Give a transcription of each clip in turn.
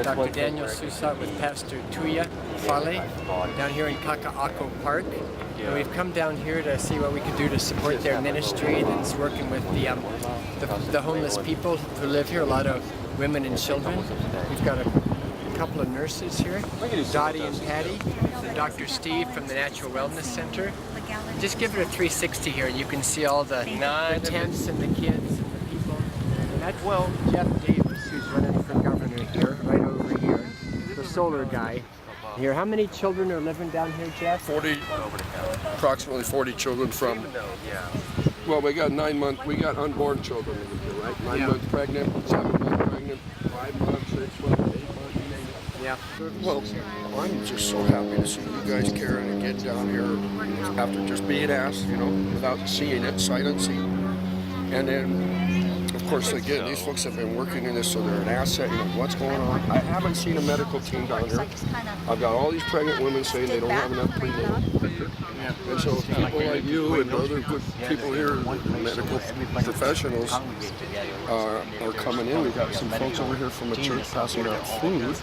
Dr. Daniel Sousa with Pastor Tuya Fale down here in Kaka'ako Park. And we've come down here to see what we can do to support their ministry that's working with the homeless people who live here, a lot of women and children. We've got a couple of nurses here, Dottie and Patty, and Dr. Steve from the Natural Wellness Center. Just give it a 360 here and you can see all the tents and the kids and the people. And that's Jeff Davis, who's running for governor here, right over here, the solar guy. Here, how many children are living down here, Jeff? Approximately 40 children from, well, we got we got unborn children in here, right? 9 months pregnant, 7 months pregnant, 5 months, 6 months, 8 months, you name it. Yeah. Well, I'm just so happy to see you guys caring and getting down here after just being asked, you know, without seeing it, sight unseen. And then, of course, again, these folks have been working in this, so they're an asset. You know, what's going on? I haven't seen a medical team down here. I've got all these pregnant women saying they don't have enough prenatal. And so people like you and other good people here, medical professionals, are coming in. We've got some folks over here from a church passing out food.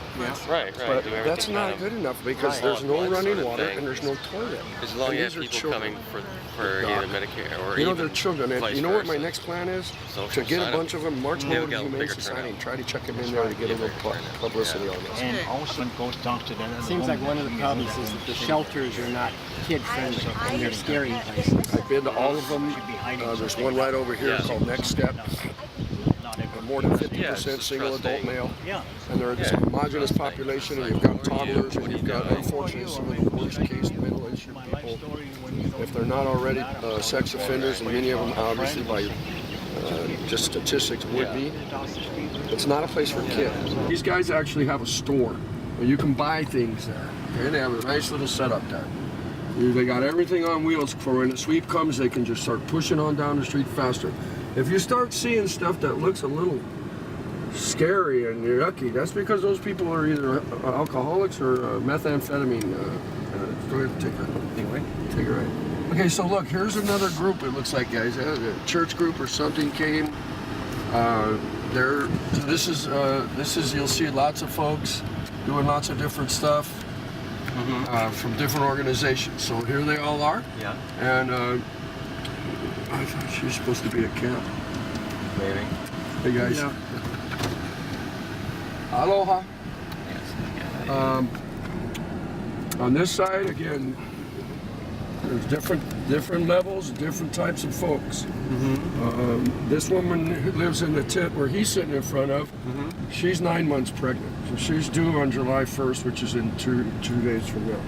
Right. But that's not good enough because there's no running water and there's no toilet. As long as you have people coming for either Medicare or you know, they're children. And you know what my next plan is? To get a bunch of them, march them over to the Humane Society and try to check them in there to get a little publicity on this. And also goes down to them. It seems like one of the problems is that the shelters are not kid-friendly and they're scary places. I've been to all of them. There's one right over here called Next Step. More than 50% single adult male. And they're this homogenous population, and you've got toddlers, and you've got, unfortunately, some of the worst case mental issue people. If they're not already sex offenders, and many of them obviously by just statistics would be, it's not a place for kids. These guys actually have a store where you can buy things there. Okay? They have a nice little setup there. They got everything on wheels for when the sweep comes, they can just start pushing on down the street faster. If you start seeing stuff that looks a little scary and yucky, that's because those people are either alcoholics or methamphetamine. Go ahead, take it right. Okay, so look, here's another group. It looks like, guys, a church group or something came. This is you'll see lots of folks doing lots of different stuff from different organizations. So here they all are. Yeah. And I thought she was supposed to be a camp. Maybe. Hey guys. Yeah. Aloha. On this side, again, there's different levels, different types of folks. This woman who lives in the tent where he's sitting in front of, she's 9 months pregnant. So she's due on July 1st, which is in two days from now.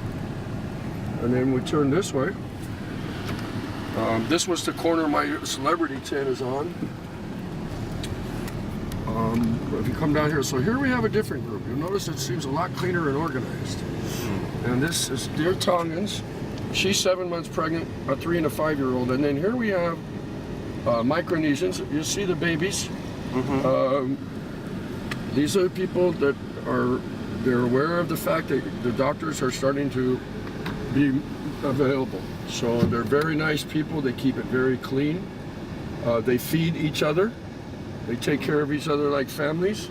And then we turn this way. This was the corner my celebrity tent is on. If you come down here, so here we have a different group. You'll notice it seems a lot cleaner and organized. And this is Dear Tongans. She's 7 months pregnant, a 3 and a 5-year-old. And then here we have Micronesians. You see the babies. These are the people that they're aware of the fact that the doctors are starting to be available. So they're very nice people. They keep it very clean. They feed each other. They take care of each other like families.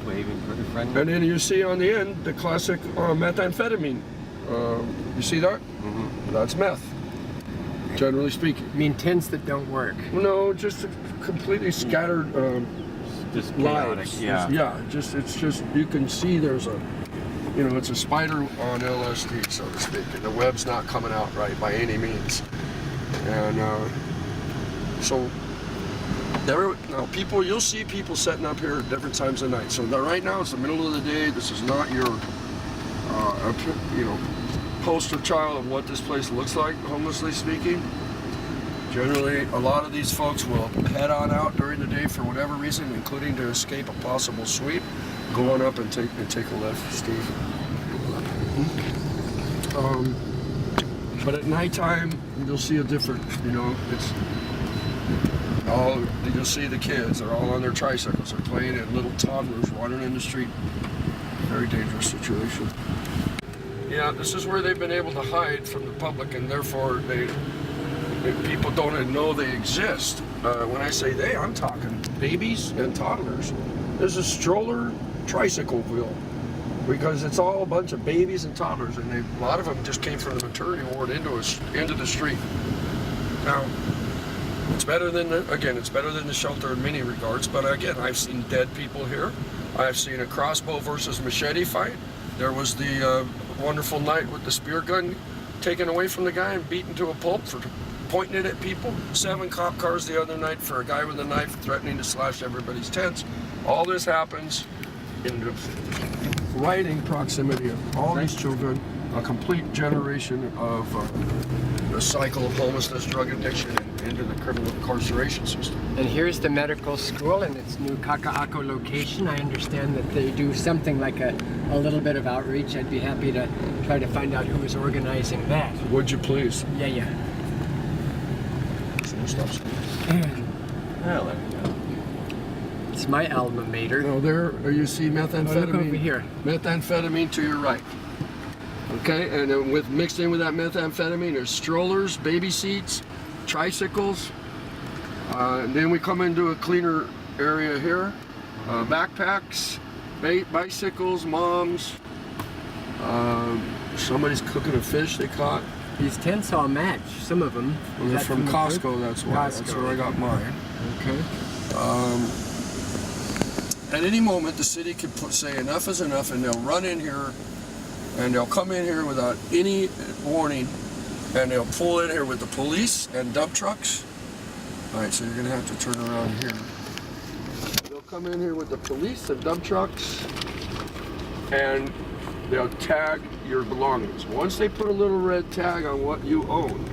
And then you see on the end the classic methamphetamine. You see that? That's meth, generally speaking. You mean tents that don't work? No, just completely scattered Just lives. chaotic, It's just you can see there's a, you know, it's a spider on LSD, so to speak, and the web's not coming out right by any means. And so now people, you'll see people setting up here at different times of night. So right now it's the middle of the day. This is not your, you know, poster child of what this place looks like, homelessly speaking. Generally, a lot of these folks will head on out during the day for whatever reason, including to escape a possible sweep. Go on up and take a lift, Steve. But at nighttime, you'll see a different, you know, you'll see the kids, they're all on their tricycles, they're playing, and little toddlers wandering in the street. Very dangerous situation. Yeah, this is where they've been able to hide from the public, and therefore people don't even know they exist. When I say they, I'm talking babies and toddlers. There's a stroller Tricycleville, because it's all a bunch of babies and toddlers, and a lot of them just came from the maternity ward into the street. Now, it's better than it's better than the shelter in many regards, but again, I've seen dead people here. I've seen a crossbow versus machete fight. There was the wonderful night with the spear gun taken away from the guy and beaten to a pulp for pointing it at people. 7 cop cars the other night for a guy with a knife threatening to slash everybody's tents. All this happens in the right in proximity of all these children, a complete generation of the cycle of homelessness, drug addiction, and into the criminal incarceration system. And here's the medical school in its new Kaka'ako location. I understand that they do something like a little bit of outreach. I'd be happy to try to find out who is organizing that. Would you please? Yeah. Stop. Well, there we go. It's my alma mater. No, there you see methamphetamine. Oh, look over here. Methamphetamine to your right. Okay, and then mixed in with that methamphetamine, there's strollers, baby seats, tricycles. And then we come into a cleaner area here. Backpacks, bicycles, moms. Somebody's cooking a fish they caught. These tents all match, some of them. Well, they're from Costco, that's why. Costco. That's where I got mine. Okay. At any moment, the city could say enough is enough, and they'll run in here, and they'll come in here without any warning, and they'll pull in here with the police and dump trucks. All right, so you're gonna have to turn around here. They'll come in here with the police and dump trucks, and they'll tag your belongings. Once they put a little red tag on what you own,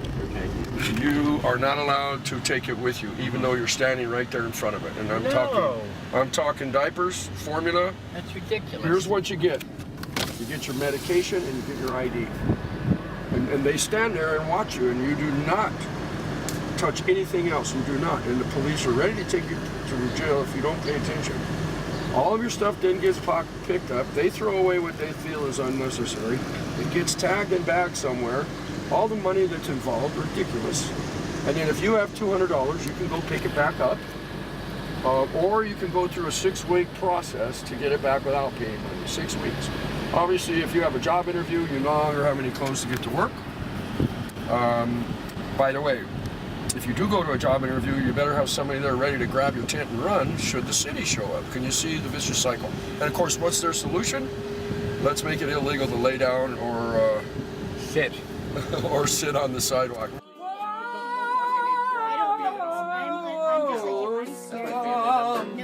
you are not allowed to take it with you, even though you're standing right there in front of it. And I'm talking diapers, formula. That's ridiculous. Here's what you get. You get your medication and you get your ID. And they stand there and watch you, and you do not touch anything else. You do not. And the police are ready to take you to jail if you don't pay attention. All of your stuff then gets picked up. They throw away what they feel is unnecessary. It gets tagged and bagged somewhere. All the money that's involved, ridiculous. And then if you have $200, you can go pick it back up. Or you can go through a 6-week process to get it back without paying money, 6 weeks. Obviously, if you have a job interview, you no longer have any clothes to get to work. By the way, if you do go to a job interview, you better have somebody there ready to grab your tent and run should the city show up. Can you see the vicious cycle? And of course, what's their solution? Let's make it illegal to lay down or sit. or sit on the sidewalk. No, I'm